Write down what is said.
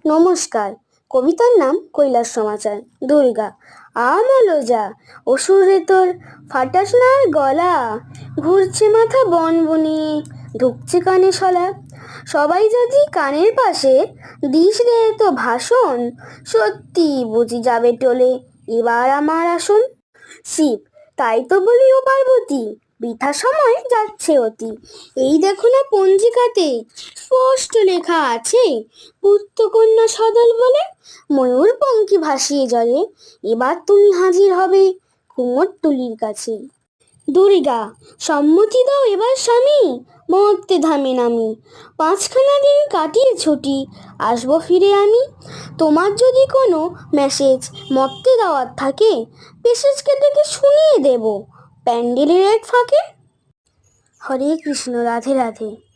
নমস্কার। কবিতার নাম কৈলাস সমাচার। দুর্গা। আমলো যা অসুরে তোর ফাটাস না আর গলা, ঘুরছে মাথা বন বনিয়ে, ঢুকছে কানে শলা। সবাই যদি কানের পাশে দিস রে তো ভাষণ, সত্যি বুঝি যাবে টলে এবার আমার আসন। শিব। তাই তো বলি ও পার্বতী, বৃথা সময় যাচ্ছে অতি। এই দেখো না পঞ্জিকাতে স্পষ্ট লেখা আছে, পুত্রকন্যা সদল বলে ময়ূর পঙ্খী ভাসিয়ে জলে এবার তুমি হাজির হবে কুমোরটুলির কাছে। দুর্গা। সম্মতি দাও এবার স্বামী, মরতে ধামে নামি, 5খানা দিন কাটিয়ে ছুটি আসবো ফিরে আমি। তোমার যদি কোনো মেসেজ মর্তে দেওয়ার থাকে, মেসেজকে ডেকে শুনিয়ে দেব প্যান্ডেলের এক ফাঁকে। হরে কৃষ্ণ। রাধে রাধে।